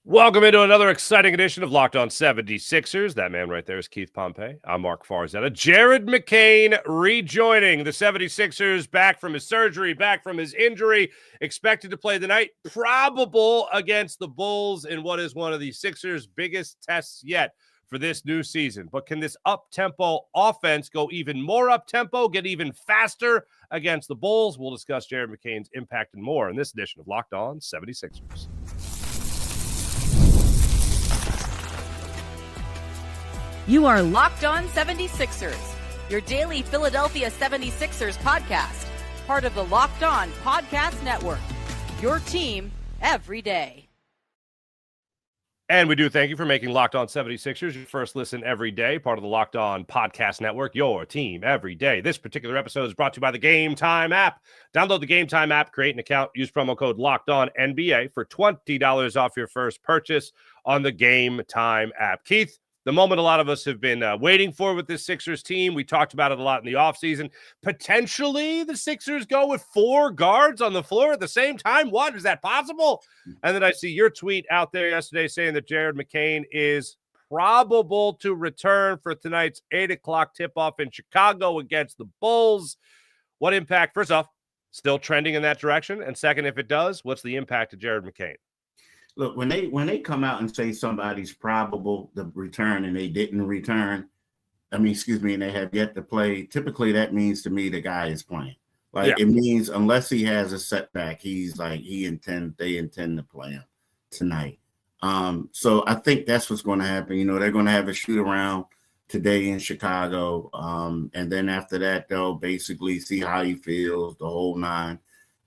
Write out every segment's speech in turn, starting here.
Welcome into another exciting edition of Locked On 76ers. That man right there is Keith Pompey. I'm Marc Farzetta. Jared McCain rejoining the 76ers, back from his surgery, back from his injury, expected to play tonight, probable against the Bulls in what is one of the Sixers' biggest tests yet for this new season. But can this up-tempo offense go even more up-tempo, get even faster against the Bulls? We'll discuss Jared McCain's impact and more in this edition of Locked On 76ers. You are Locked On 76ers, your daily Philadelphia 76ers podcast, part of the Locked On Podcast Network, your team every day. And we do thank you for making Locked On 76ers your first listen every day, part of the Locked On Podcast Network, your team every day. This particular episode is brought to you by the Game Time app. Download the Game Time app, create an account, use promo code LOCKEDONNBA for $20 off your first purchase on the Game Time app. Keith, the moment a lot of us have been waiting for with this Sixers team. We talked about it a lot in the offseason. Potentially the Sixers go with 4 guards on the floor at the same time. What? Is that possible? And then I see your tweet out there yesterday saying that Jared McCain is probable to return for tonight's 8 o'clock tip-off in Chicago against the Bulls. What impact? First off, still trending in that direction. And second, if it does, what's the impact of Jared McCain? Look, when they come out and say somebody's probable to return and they didn't return, and they have yet to play, typically that means to me the guy is playing. It means unless he has a setback, he's like they intend to play him tonight. So I think that's what's going to happen. They're going to have a shoot around today in Chicago. And then after that, they'll basically see how he feels, the whole 9.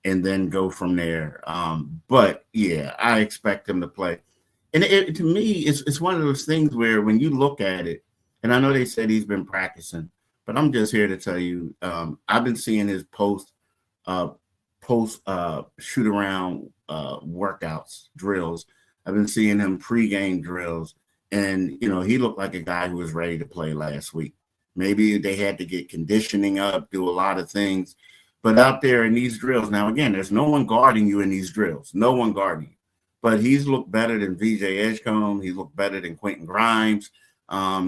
And then go from there. But yeah, I expect him to play. And to me, it's one of those things where when you look at it, and I know they said he's been practicing, but I'm just here to tell you, I've been seeing his post shoot around workouts, drills. I've been seeing him pregame drills, and he looked like a guy who was ready to play last week. Maybe they had to get conditioning up, do a lot of things. But out there in these drills, now, again, there's no one guarding you in these drills. No one guarding you. But he's looked better than VJ Edgecombe. He's looked better than Quentin Grimes.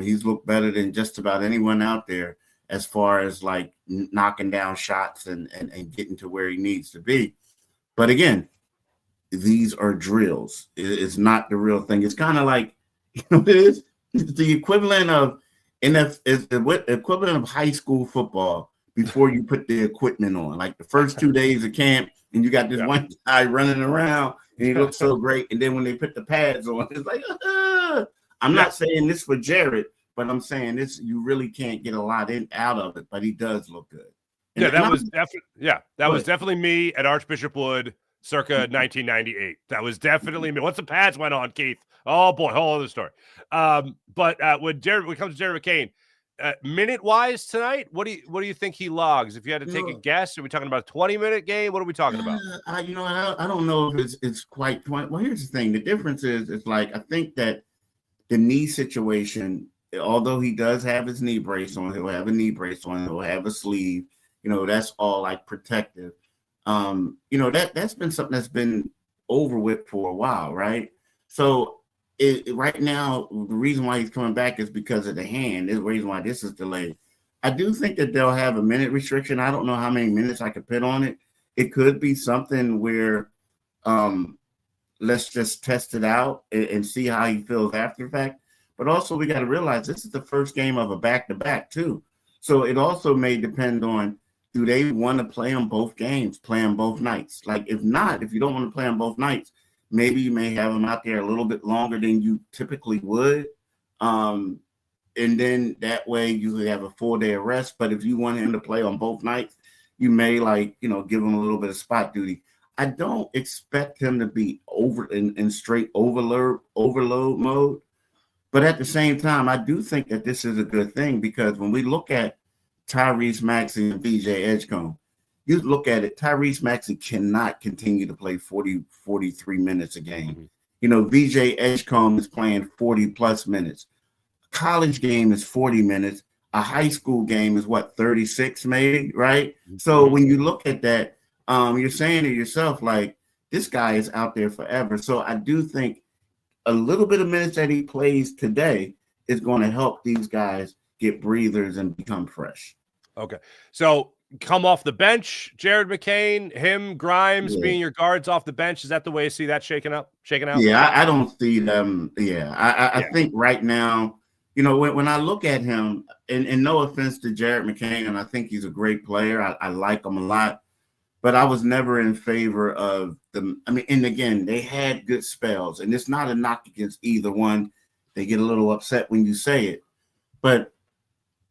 He's looked better than just about anyone out there as far as, knocking down shots and getting to where he needs to be. But, again, these are drills. It's not the real thing. It's kind of like, it is? It's the equivalent of the equivalent of high school football before you put the equipment on, like the first 2 days of camp, and you got this one guy running around, and he looks so great. And then when they put the pads on, it's like, I'm not saying this for Jared, but I'm saying this, you really can't get a lot out of it, but he does look good. And that was definitely me at Archbishop Wood circa 1998. That was definitely me. Once the pads went on, Keith, oh boy, whole other story. But when it comes to Jared McCain, minute-wise tonight, what do you think he logs? If you had to take a guess, are we talking about a 20-minute game? What are we talking about? I don't know if it's quite 20. Well, here's the thing. The difference is, I think that the knee situation, although he does have his knee brace on, he'll have a knee brace on, he'll have a sleeve, that's all protective. That's been something that's been over with for a while, right? So right now, the reason why he's coming back is because of the hand. Is the reason why this is delayed. I do think that they'll have a minute restriction. I don't know how many minutes I could put on it. It could be something where let's just test it out and see how he feels after the fact. But also, we got to realize this is the first game of a back-to-back, too. So it also may depend on, do they want to play on both games, play on both nights? If not, if you don't want to play on both nights, maybe you may have him out there a little bit longer than you typically would. And then that way you could have a 4-day rest. But if you want him to play on both nights, you may give him a little bit of spot duty. I don't expect him to be in straight overload mode. But at the same time, I do think that this is a good thing, because when we look at Tyrese Maxey and VJ Edgecombe, you look at it, Tyrese Maxey cannot continue to play 40, 43 minutes a game. VJ Edgecombe is playing 40-plus minutes. College game is 40 minutes. A high school game is 36 maybe, right? So when you look at that, you're saying to yourself, this guy is out there forever. So I do think a little bit of minutes that he plays today is going to help these guys get breathers and become fresh. Okay. So come off the bench, Jared McCain, him, Grimes being your guards off the bench. Is that the way you see that shaking out? Yeah, I don't see them. Yeah, I think right now, when I look at him, and no offense to Jared McCain, and I think he's a great player. I like him a lot, but I was never in favor of them. I mean, and again, they had good spells, and it's not a knock against either one. They get a little upset when you say it, but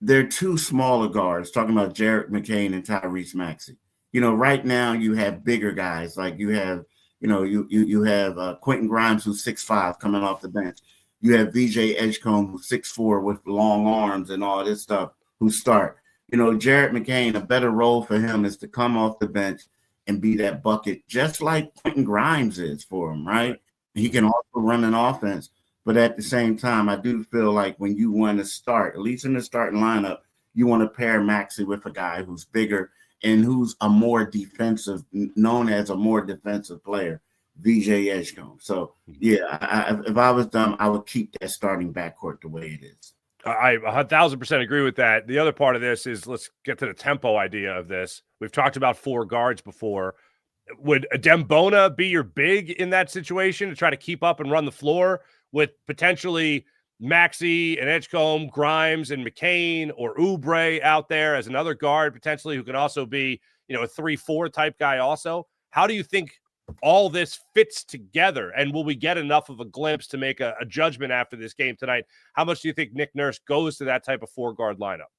they're two smaller guards, talking about Jared McCain and Tyrese Maxey. Right now you have bigger guys, like you have, you have Quentin Grimes, who's 6'5", coming off the bench. You have VJ Edgecombe, who's 6'4", with long arms and all this stuff, who start. Jared McCain, a better role for him is to come off the bench and be that bucket, just like Quentin Grimes is for him, right? He can also run an offense. But at the same time, I do feel like when you want to start, at least in the starting lineup, you want to pair Maxey with a guy who's bigger and who's known as a more defensive player, VJ Edgecombe. So, yeah, if I was them, I would keep that starting backcourt the way it is. I 1,000% agree with that. The other part of this is, let's get to the tempo idea of this. We've talked about 4 guards before. Would Dembona be your big in that situation to try to keep up and run the floor with potentially Maxey and Edgecombe, Grimes and McCain, or Oubre out there as another guard potentially who can also be, a 3-4 type guy also? How do you think all this fits together? And will we get enough of a glimpse to make a judgment after this game tonight? How much do you think Nick Nurse goes to that type of 4-guard lineup?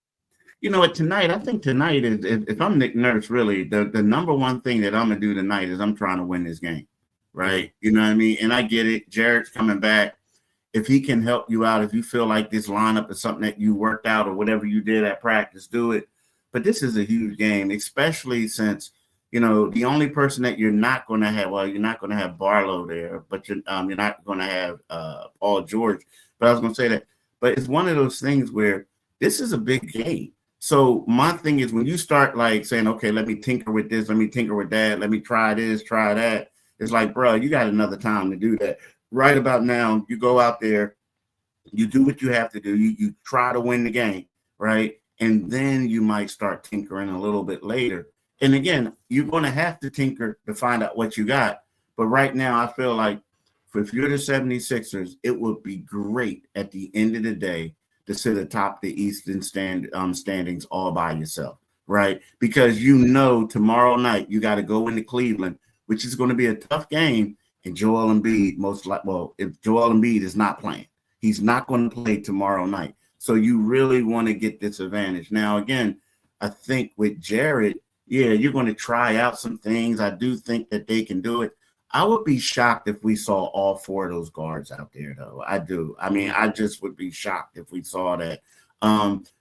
Tonight, I think tonight is, if I'm Nick Nurse, really, the number one thing that I'm going to do tonight is I'm trying to win this game, right? You know what I mean? And I get it. Jared's coming back. If he can help you out, if you feel like this lineup is something that you worked out or whatever you did at practice, do it. But this is a huge game, especially since, the only person that you're not going to have, well, you're not going to have Barlow there, but you're not going to have Paul George. But I was going to say that. But it's one of those things where this is a big game. So my thing is, when you start like saying, okay, let me tinker with this, let me tinker with that, let me try this, try that, it's like, bro, you got another time to do that. Right about now, you go out there, you do what you have to do. You try to win the game, right? And then you might start tinkering a little bit later. And again, you're going to have to tinker to find out what you got. But right now, I feel like if you're the 76ers, it would be great at the end of the day to sit atop the Eastern standings all by yourself, right? Because tomorrow night you got to go into Cleveland, which is going to be a tough game. And Joel Embiid, if Joel Embiid is not playing, he's not going to play tomorrow night. So you really want to get this advantage. Now, again, I think with Jared, you're going to try out some things. I do think that they can do it. I would be shocked if we saw all 4 of those guards out there, though. I do. I mean, I just would be shocked if we saw that.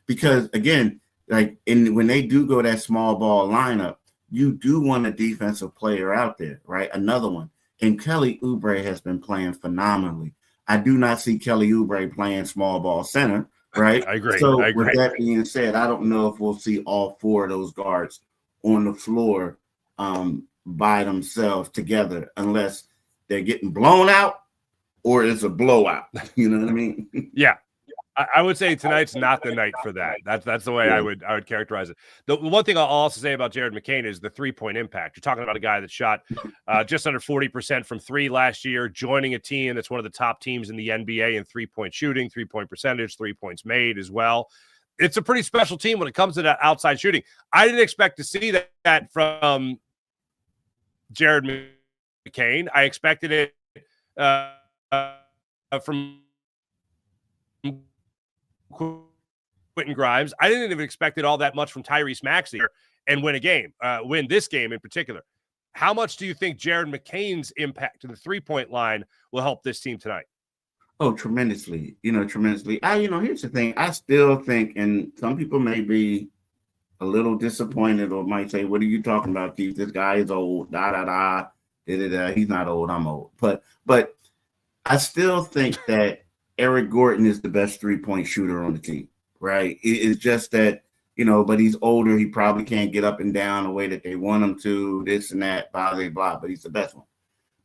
Because, again, when they do go that small ball lineup, you do want a defensive player out there, right? Another one. And Kelly Oubre has been playing phenomenally. I do not see Kelly Oubre playing small ball center, right? I agree. So with that being said, I don't know if we'll see all 4 of those guards on the floor by themselves together, unless they're getting blown out or it's a blowout. You know what I mean? Yeah. I would say tonight's not the night for that. That's the way I would characterize it. The one thing I'll also say about Jared McCain is the 3-point impact. You're talking about a guy that shot just under 40% from 3 last year, joining a team that's one of the top teams in the NBA in 3-point shooting, 3-point percentage, 3 points made as well. It's a pretty special team when it comes to that outside shooting. I didn't expect to see that from Jared McCain. I expected it from Quentin Grimes. I didn't even expect it all that much from Tyrese Maxey and win this game in particular. How much do you think Jared McCain's impact to the 3-point line will help this team tonight? Oh, tremendously. Tremendously. Here's the thing. I still think, and some people may be a little disappointed or might say, what are you talking about, Keith? This guy is old, He's not old, I'm old. But I still think that Eric Gordon is the best 3-point shooter on the team, right? It's just that, but he's older. He probably can't get up and down the way that they want him to, this and that, blah, blah, blah, but he's the best one.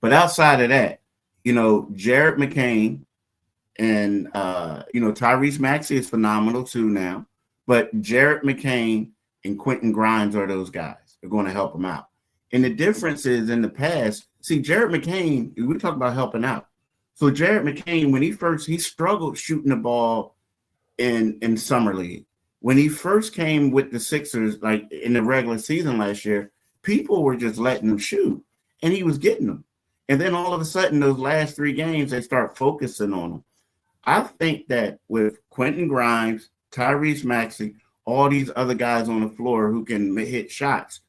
But outside of that, Jared McCain and Tyrese Maxey is phenomenal too now, but Jared McCain and Quentin Grimes are those guys. They're going to help him out. And the difference is in the past, see, Jared McCain, we talk about helping out. So Jared McCain, when he struggled shooting the ball in summer league. When he first came with the Sixers, like in the regular season last year, people were just letting him shoot, and he was getting them. And then all of a sudden, those last 3 games, they start focusing on him. I think that with Quentin Grimes, Tyrese Maxey, all these other guys on the floor who can hit shots,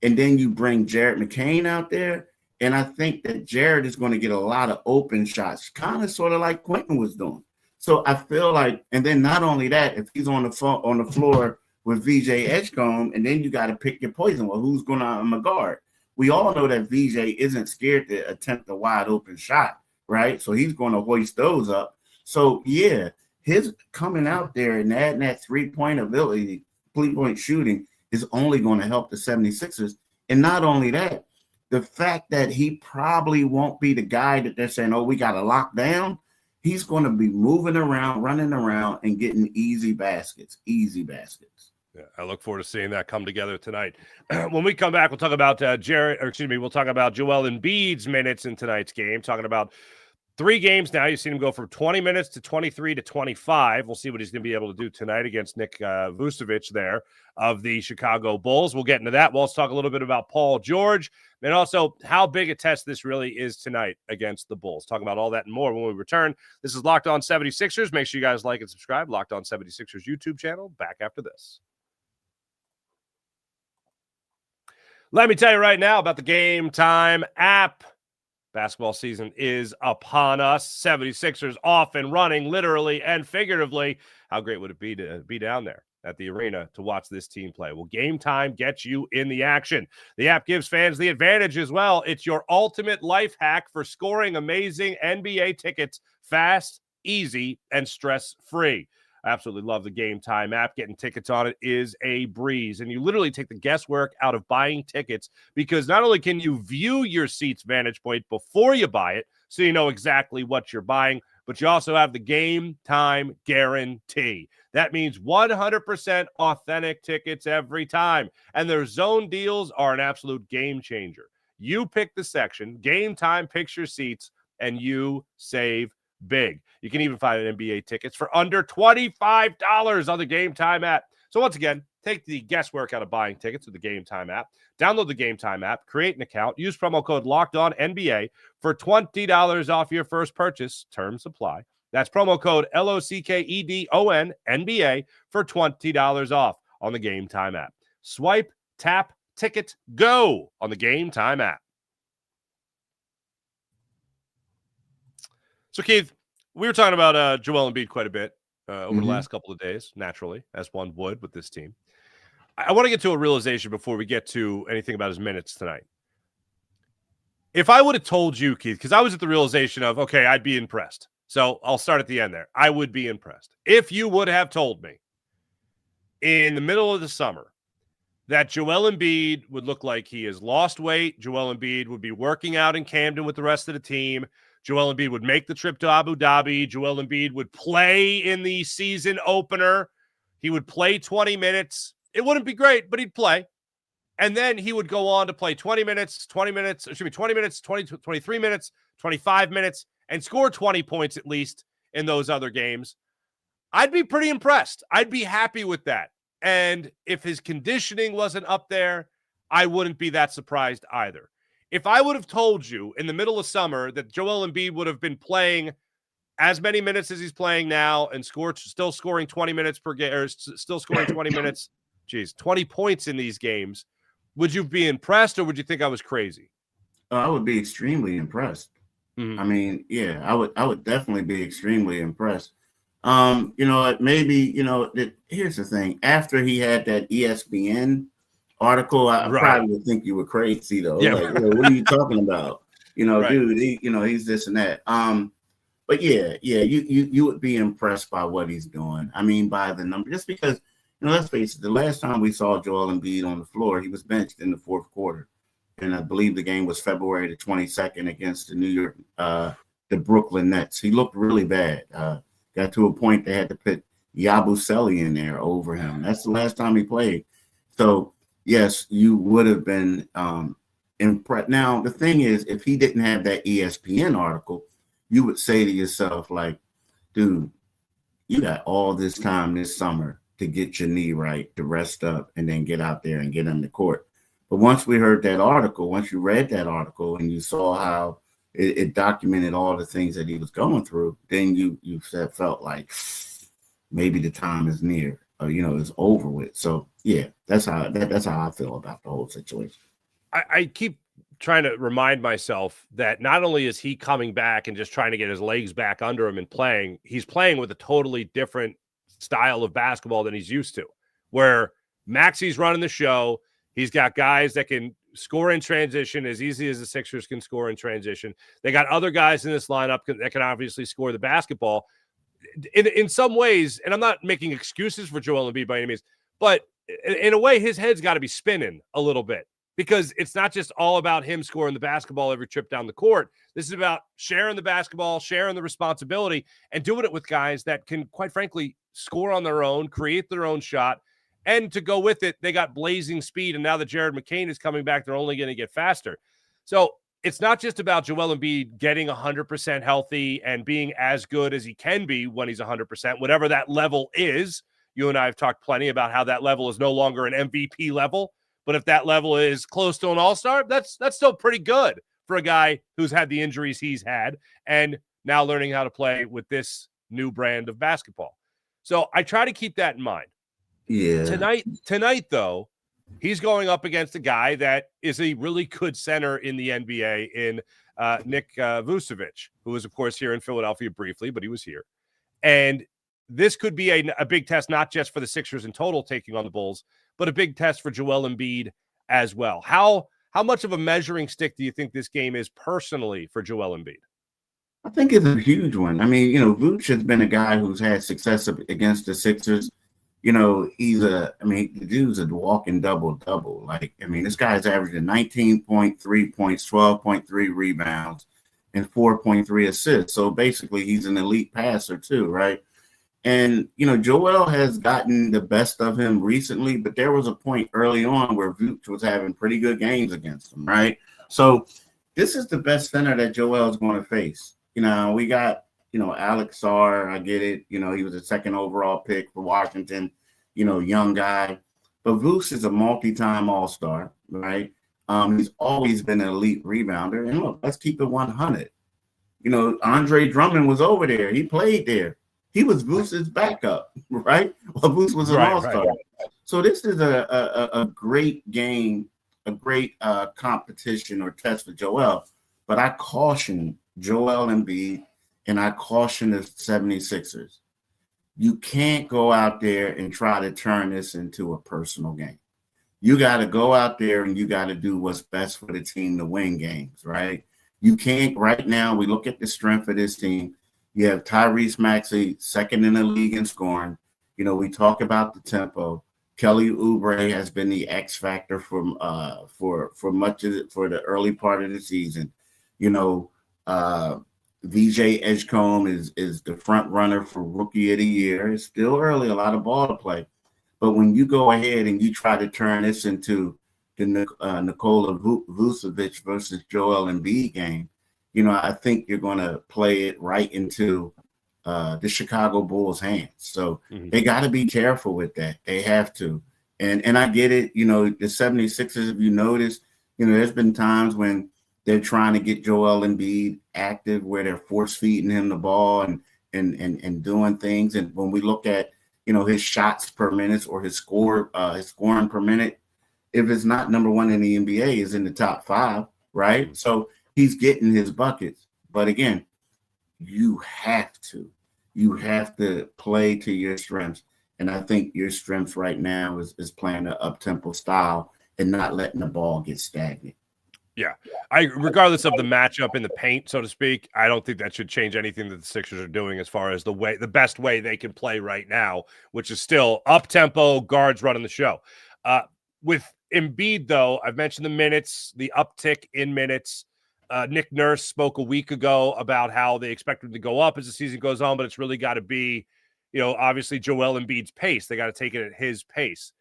and then you bring Jared McCain out there, and I think that Jared is going to get a lot of open shots, kind of sort of like Quentin was doing. So I feel like, and then not only that, if he's on the floor with VJ Edgecombe, and then you got to pick your poison. Well, who's going to guard? We all know that VJ isn't scared to attempt a wide open shot, right? So he's going to hoist those up. So yeah, his coming out there and adding that 3-point ability, 3-point shooting is only going to help the 76ers. And not only that, the fact that he probably won't be the guy that they're saying, oh, we got to lock down. He's going to be moving around, running around, and getting easy baskets. Yeah, I look forward to seeing that come together tonight. When we come back, we'll talk about we'll talk about Joel Embiid's minutes in tonight's game, talking about 3 games now. You've seen him go from 20 minutes to 23 to 25. We'll see what he's going to be able to do tonight against Nick Vucevic there of the Chicago Bulls. We'll get into that. We'll also talk a little bit about Paul George and also how big a test this really is tonight against the Bulls. Talking about all that and more when we return. This is Locked On 76ers. Make sure you guys like and subscribe. Locked On 76ers YouTube channel. Back after this. Let me tell you right now about the Game Time app. Basketball season is upon us. 76ers off and running, literally and figuratively. How great would it be to be down there at the arena to watch this team play? Well, Game Time gets you in the action. The app gives fans the advantage as well. It's your ultimate life hack for scoring amazing NBA tickets fast, easy, and stress-free. I absolutely love the Game Time app. Getting tickets on it is a breeze. And you literally take the guesswork out of buying tickets because not only can you view your seat's vantage point before you buy it, so you know exactly what you're buying, but you also have the Game Time guarantee. That means 100% authentic tickets every time. And their zone deals are an absolute game changer. You pick the section, Game Time picks your seats, and you save big. You can even find NBA tickets for under $25 on the Game Time app. So once again, take the guesswork out of buying tickets with the Game Time app. Download the Game Time app, create an account, use promo code LOCKEDONNBA for $20 off your first purchase. Terms apply. That's promo code LOCKEDONNBA for $20 off on the Game Time app. Swipe, tap, ticket, go on the Game Time app. So, Keith, we were talking about Joel Embiid quite a bit over the last couple of days, naturally, as one would with this team. I want to get to a realization before we get to anything about his minutes tonight. If I would have told you, Keith, because I was at the realization of, okay, I'd be impressed. So I'll start at the end there. I would be impressed. If you would have told me in the middle of the summer that Joel Embiid would look like he has lost weight, Joel Embiid would be working out in Camden with the rest of the team, Joel Embiid would make the trip to Abu Dhabi. Joel Embiid would play in the season opener. He would play 20 minutes. It wouldn't be great, but he'd play. And then he would go on to play 20 minutes, 23 minutes, 25 minutes, and score 20 points at least in those other games. I'd be pretty impressed. I'd be happy with that. And if his conditioning wasn't up there, I wouldn't be that surprised either. If I would have told you in the middle of summer that Joel Embiid would have been playing as many minutes as he's playing now and still scoring 20 minutes per game, or still scoring 20 minutes, 20 points in these games, would you be impressed or would you think I was crazy? I would be extremely impressed. Mm-hmm. I mean, yeah, I would definitely be extremely impressed. Here's the thing. After he had that ESPN article, I probably would think you were crazy though. Yeah. Like, what are you talking about? Dude, he's this and that. But you would be impressed by what he's doing. I mean, by the number, just because, let's face it, the last time we saw Joel Embiid on the floor, he was benched in the fourth quarter. And I believe the game was February the 22nd against the the Brooklyn Nets. He looked really bad. Got to a point they had to put Yabusele in there over him. That's the last time he played. So, yes, you would have been impressed. Now, the thing is, if he didn't have that ESPN article, you would say to yourself, like, dude, you got all this time this summer to get your knee right, to rest up, and then get out there and get on the court. But once we heard that article, once you read that article and you saw how it documented all the things that he was going through, then you felt like maybe the time is near, or, it's over with. So yeah, that's how I feel about the whole situation. I keep trying to remind myself that not only is he coming back and just trying to get his legs back under him and playing, he's playing with a totally different style of basketball than he's used to, where Maxi's running the show. He's got guys that can score in transition as easy as the Sixers can score in transition. They got other guys in this lineup that can obviously score the basketball. In some ways, and I'm not making excuses for Joel Embiid by any means, but in a way, his head's got to be spinning a little bit, because it's not just all about him scoring the basketball every trip down the court. This is about sharing the basketball, sharing the responsibility, and doing it with guys that can, quite frankly, score on their own, create their own shot. And to go with it, they got blazing speed. And now that Jared McCain is coming back, they're only going to get faster. So it's not just about Joel Embiid getting 100% healthy and being as good as he can be when he's 100%, whatever that level is. You and I have talked plenty about how that level is no longer an MVP level. But if that level is close to an all-star, that's still pretty good for a guy who's had the injuries he's had and now learning how to play with this new brand of basketball. So I try to keep that in mind. Yeah. Tonight, though, he's going up against a guy that is a really good center in the NBA in Nick Vucevic, who was, of course, here in Philadelphia briefly, but he was here. And this could be a big test, not just for the Sixers in total taking on the Bulls, but a big test for Joel Embiid as well. How much of a measuring stick do you think this game is personally for Joel Embiid? I think it's a huge one. I mean, Vooch has been a guy who's had success against the Sixers. The dude's a walking double-double. This guy's averaging 19.3 points, 12.3 rebounds, and 4.3 assists. So basically, he's an elite passer too, right? And, Joel has gotten the best of him recently, but there was a point early on where Vooch was having pretty good games against him, right? So this is the best center that Joel is going to face. We got, Alex Sarr, I get it. He was a second overall pick for Washington, young guy. But Vooch is a multi-time all-star, right? He's always been an elite rebounder. And look, let's keep it 100. Andre Drummond was over there. He played there. He was Vooch's backup, right? Well, Vooch was an all-star. Right. So this is a great game, a great competition or test for Joel. But I caution Joel Embiid and I caution the 76ers. You can't go out there and try to turn this into a personal game. You got to go out there and you got to do what's best for the team to win games, right? You can't, right now, we look at the strength of this team. You have Tyrese Maxey, second in the league in scoring. We talk about the tempo. Kelly Oubre has been the X factor for much of it, for the early part of the season. VJ Edgecombe is the front runner for Rookie of the Year. It's still early, a lot of ball to play. But when you go ahead and you try to turn this into the Nikola Vucevic versus Joel Embiid game, I think you're going to play it right into the Chicago Bulls' hands. So they got to be careful with that. They have to. And I get it. The 76ers, if you notice, there's been times when they're trying to get Joel Embiid active where they're force feeding him the ball and doing things. And when we look at, his shots per minute or his scoring per minute, if it's not number one in the NBA, is in the top 5, right? So he's getting his buckets. But again, you have to play to your strengths. And I think your strengths right now is playing an up-tempo style and not letting the ball get stagnant. Yeah. Regardless of the matchup in the paint, so to speak, I don't think that should change anything that the Sixers are doing as far as the best way they can play right now, which is still up-tempo, guards running the show. With Embiid, though, I've mentioned the minutes, the uptick in minutes. Nick Nurse spoke a week ago about how they expect him to go up as the season goes on, but it's really got to be, obviously Joel Embiid's pace. They got to take it at his pace.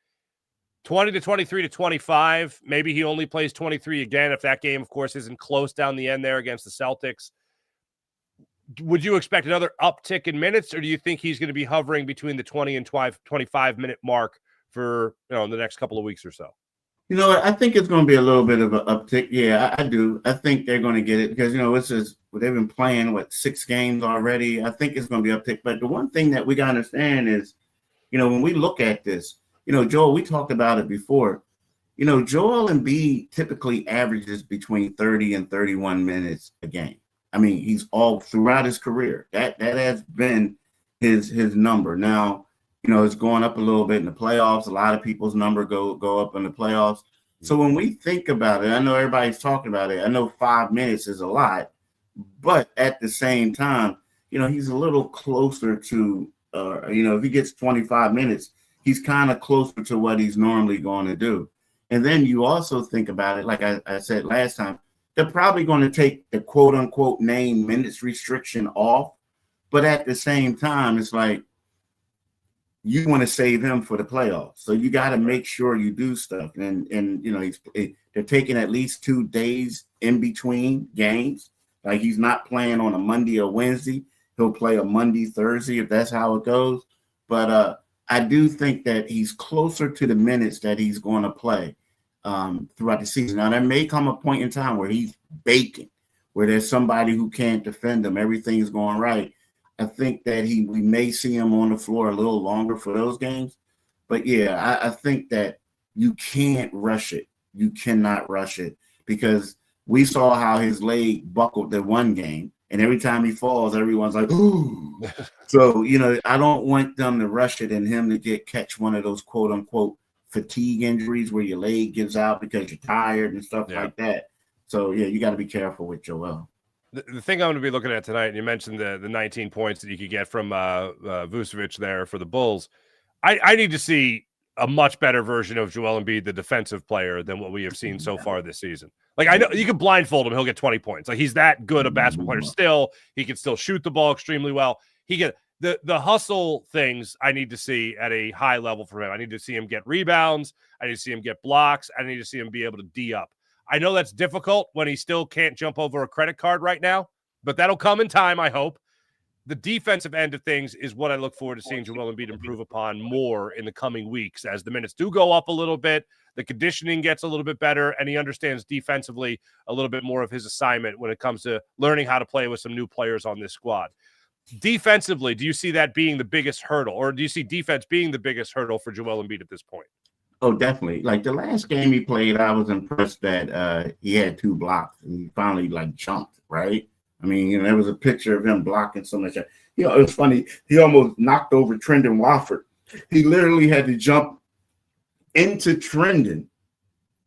20 to 23 to 25. Maybe he only plays 23 again if that game, of course, isn't close down the end there against the Celtics. Would you expect another uptick in minutes, or do you think he's going to be hovering between the 20 and 25-minute mark for the next couple of weeks or so? I think it's going to be a little bit of an uptick. Yeah, I do. I think they're going to get it because, they've been playing, 6 games already. I think it's going to be uptick. But the one thing that we got to understand is, when we look at this, Joel, we talked about it before. Joel Embiid typically averages between 30 and 31 minutes a game. I mean, he's all throughout his career. That has been his number. Now, it's going up a little bit in the playoffs. A lot of people's number go up in the playoffs. So when we think about it, I know everybody's talking about it. I know 5 minutes is a lot, but at the same time, he's a little closer to, if he gets 25 minutes, he's kind of closer to what he's normally going to do. And then you also think about it, like I said last time, they're probably going to take the quote unquote name minutes restriction off. But at the same time, it's like you want to save him for the playoffs. So you got to make sure you do stuff. And they're taking at least 2 days in between games. Like he's not playing on a Monday or Wednesday. He'll play a Monday, Thursday, if that's how it goes. But I do think that he's closer to the minutes that he's going to play throughout the season. Now, there may come a point in time where he's baking, where there's somebody who can't defend him. Everything's going right. I think that we may see him on the floor a little longer for those games. But, yeah, I think that you can't rush it. You cannot rush it because we saw how his leg buckled that one game. And every time he falls, everyone's like, ooh. So, I don't want them to rush it and him to catch one of those quote unquote fatigue injuries where your leg gives out because you're tired and stuff like that. So, yeah, you got to be careful with Joel. The thing I'm going to be looking at tonight, and you mentioned the 19 points that you could get from Vucevic there for the Bulls. I need to see a much better version of Joel Embiid, the defensive player, than what we have seen so far this season. Like, I know you can blindfold him, he'll get 20 points. Like, he's that good a basketball player still. He can still shoot the ball extremely well. He can the hustle things I need to see at a high level from him. I need to see him get rebounds. I need to see him get blocks. I need to see him be able to D up. I know that's difficult when he still can't jump over a credit card right now, but that'll come in time, I hope. The defensive end of things is what I look forward to seeing Joel Embiid improve upon more in the coming weeks as the minutes do go up a little bit, the conditioning gets a little bit better, and he understands defensively a little bit more of his assignment when it comes to learning how to play with some new players on this squad. Defensively, do you see that being the biggest hurdle, or do you see defense being the biggest hurdle for Joel Embiid at this point? Oh, definitely. Like the last game he played, I was impressed that he had 2 blocks and he finally jumped, right? I mean, there was a picture of him blocking so much. It was funny. He almost knocked over Trendon Watford. He literally had to jump into Trendon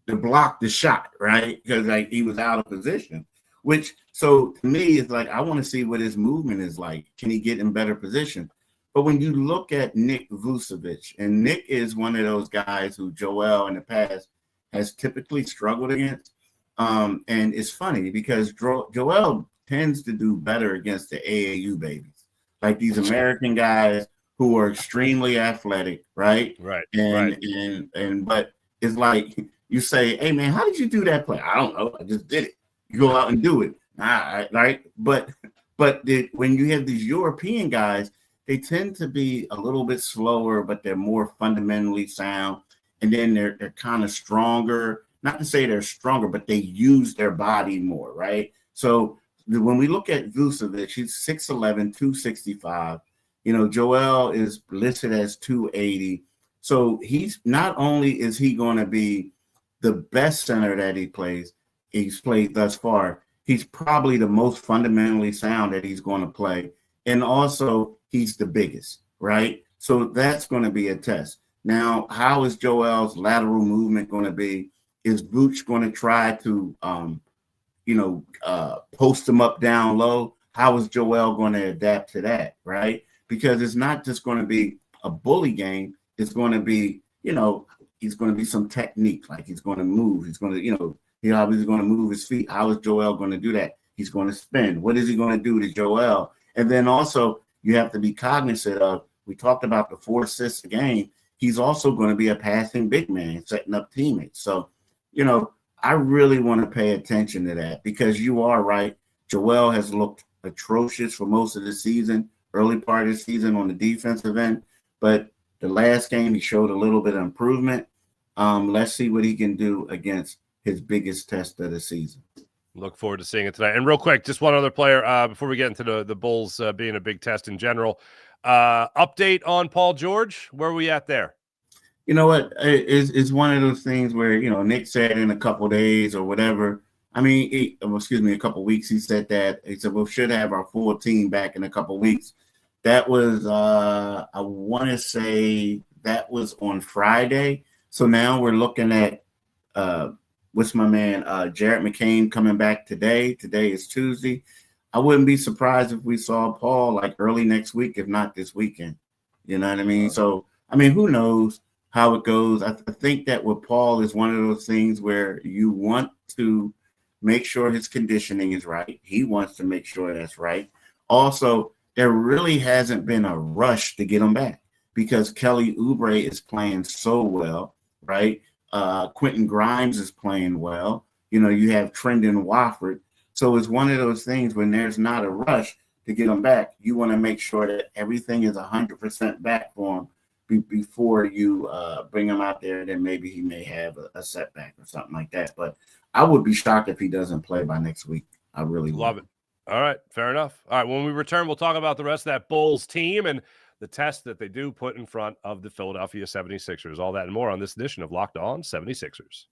to block the shot, right? Because he was out of position. Which, so to me, it's like I want to see what his movement is like. Can he get in better position? But when you look at Nick Vucevic, and Nick is one of those guys who Joel in the past has typically struggled against. And it's funny because Joel tends to do better against the AAU babies, like these American guys who are extremely athletic, right? Right. But it's like you say, hey man, how did you do that play? I don't know. I just did it. You go out and do it. All right. But when you have these European guys, they tend to be a little bit slower, but they're more fundamentally sound. And then they're kind of stronger. Not to say they're stronger, but they use their body more, right? So when we look at Vucevic, he's 6'11", 265. Joel is listed as 280. So he's not only is he going to be the best center that he's played thus far, he's probably the most fundamentally sound that he's going to play. And also he's the biggest, right? So that's going to be a test. Now, how is Joel's lateral movement going to be? Is Vooch going to try to, post him up down low? How is Joel going to adapt to that, right? Because it's not just going to be a bully game. It's going to be, he's going to be some technique. Like he's going to move. He's going to, He obviously going to move his feet. How is Joel going to do that? He's going to spin. What is he going to do to Joel? And then also you have to be cognizant of, we talked about the 4 assists a game. He's also going to be a passing big man, setting up teammates. So, I really want to pay attention to that, because you are right. Joel has looked atrocious for most of the season, early part of the season on the defensive end. But the last game, he showed a little bit of improvement. Let's see what he can do against his biggest test of the season. Look forward to seeing it tonight. And real quick, just one other player before we get into the Bulls being a big test in general. Update on Paul George. Where are we at there? You know what? It's one of those things where, Nick said in a couple days or whatever. I mean, a couple weeks, he said that. He said, we should have our full team back in a couple weeks. That was, I want to say that was on Friday. So now we're looking at, what's my man, Jared McCain coming back today. Today is Tuesday. I wouldn't be surprised if we saw Paul like early next week, if not this weekend. You know what I mean? So, who knows how it goes? I think that with Paul is one of those things where you want to make sure his conditioning is right. He wants to make sure that's right. Also, there really hasn't been a rush to get him back, because Kelly Oubre is playing so well, right? Quentin Grimes is playing well. You have Trendon Watford. So it's one of those things when there's not a rush to get him back. You want to make sure that everything is 100% back for him before you bring him out there. Then maybe he may have a setback or something like that. But I would be shocked if he doesn't play by next week. I really love it. All right, fair enough. All right, when we return, we'll talk about the rest of that Bulls team and the test that they do put in front of the Philadelphia 76ers. All that and more on this edition of Locked On 76ers.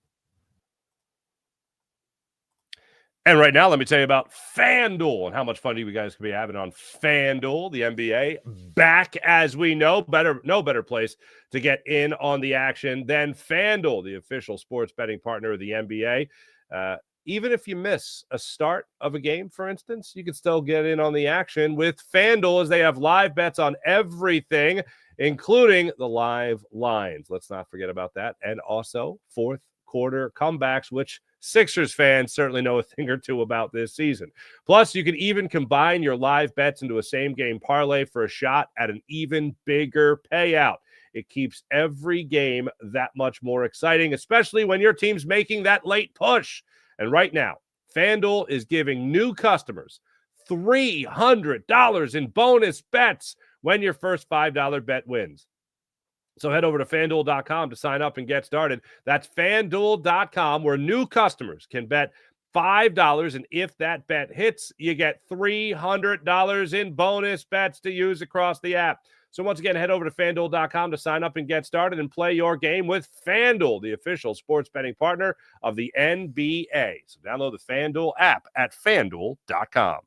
And right now, let me tell you about FanDuel and how much fun you guys can be having on FanDuel. The NBA back, as we know. No better place to get in on the action than FanDuel, the official sports betting partner of the NBA. Even if you miss a start of a game, for instance, you can still get in on the action with FanDuel, as they have live bets on everything, including the live lines. Let's not forget about that. And also fourth quarter comebacks, which Sixers fans certainly know a thing or two about this season. Plus, you can even combine your live bets into a same-game parlay for a shot at an even bigger payout. It keeps every game that much more exciting, especially when your team's making that late push. And right now, FanDuel is giving new customers $300 in bonus bets when your first $5 bet wins. So head over to FanDuel.com to sign up and get started. That's FanDuel.com, where new customers can bet $5, and if that bet hits, you get $300 in bonus bets to use across the app. So once again, head over to FanDuel.com to sign up and get started and play your game with FanDuel, the official sports betting partner of the NBA. So download the FanDuel app at FanDuel.com.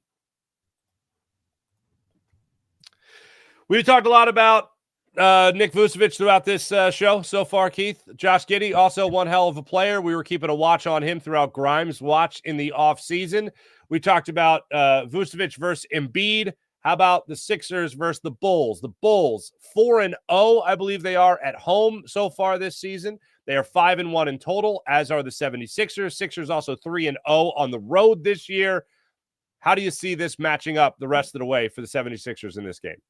We talked a lot about Nick Vucevic throughout this show so far, Keith. Josh Giddey, also one hell of a player. We were keeping a watch on him throughout Grimes' watch in the offseason. We talked about Vucevic versus Embiid. How about the Sixers versus the Bulls? The Bulls, 4-0, I believe they are at home so far this season. They are 5-1 in total, as are the 76ers. Sixers also 3-0 on the road this year. How do you see this matching up the rest of the way for the 76ers in this game?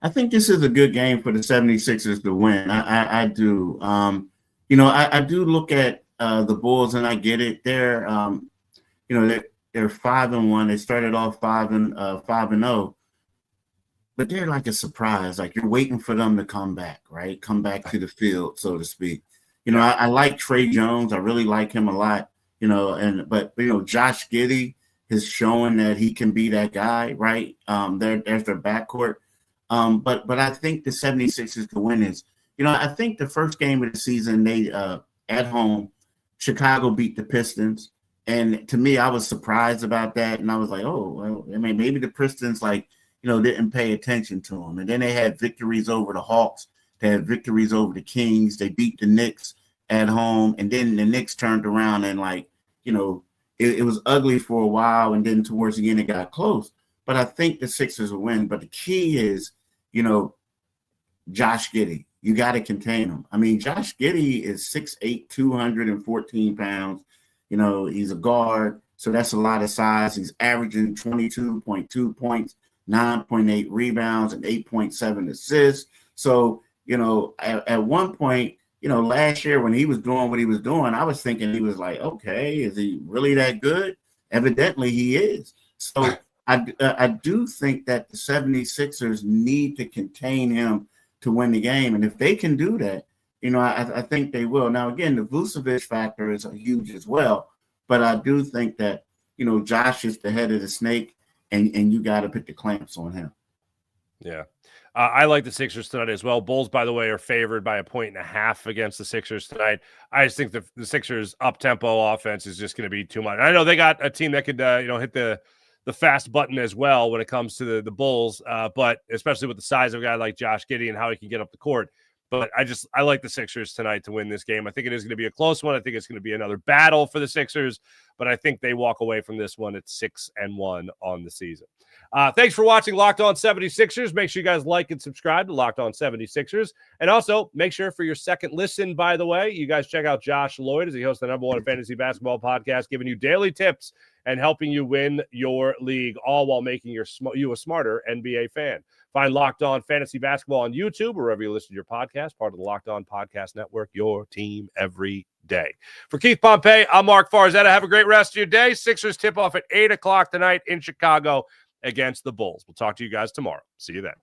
I think this is a good game for the 76ers to win. I do. I do look at the Bulls, and I get it. They're 5-1. They started off 5-0. But they're like a surprise. Like, you're waiting for them to come back, right? Come back to the field, so to speak. I like Trey Jones. I really like him a lot. But Josh Giddey is showing that he can be that guy, right? There's their backcourt. But I think the 76ers to win is, I think the first game of the season, they at home, Chicago beat the Pistons. And to me, I was surprised about that. And I was like, oh, well, maybe the Pistons didn't pay attention to them. And then they had victories over the Hawks. They had victories over the Kings. They beat the Knicks at home. And then the Knicks turned around and it was ugly for a while. And then towards the end, it got close. But I think the Sixers will win. But the key is, Josh Giddey. You got to contain him. I mean, Josh Giddey is 6'8", 214 pounds. He's a guard, so that's a lot of size. He's averaging 22.2 points, 9.8 rebounds, and 8.7 assists. So, at one point, last year when he was doing what he was doing, I was thinking he was like, okay, is he really that good? Evidently he is. So I do think that the 76ers need to contain him to win the game. And if they can do that, I think they will. Now, again, the Vucevic factor is huge as well. But I do think that, Josh is the head of the snake, and you got to put the clamps on him. Yeah. I like the Sixers tonight as well. Bulls, by the way, are favored by 1.5 against the Sixers tonight. I just think the Sixers' up-tempo offense is just going to be too much. I know they got a team that could, hit the fast button as well when it comes to the Bulls, but especially with the size of a guy like Josh Giddey and how he can get up the court. But I like the Sixers tonight to win this game. I think it is going to be a close one. I think it's going to be another battle for the Sixers, but I think they walk away from this one at 6-1 on the season. Thanks for watching Locked On 76ers. Make sure you guys like and subscribe to Locked On 76ers. And also, make sure for your second listen, by the way, you guys check out Josh Lloyd as he hosts the #1 fantasy basketball podcast, giving you daily tips and helping you win your league, all while making you a smarter NBA fan. Find Locked On Fantasy Basketball on YouTube or wherever you listen to your podcast, part of the Locked On Podcast Network, your team every day. For Keith Pompey, I'm Marc Farzetta. Have a great rest of your day. Sixers tip off at 8 o'clock tonight in Chicago against the Bulls. We'll talk to you guys tomorrow. See you then.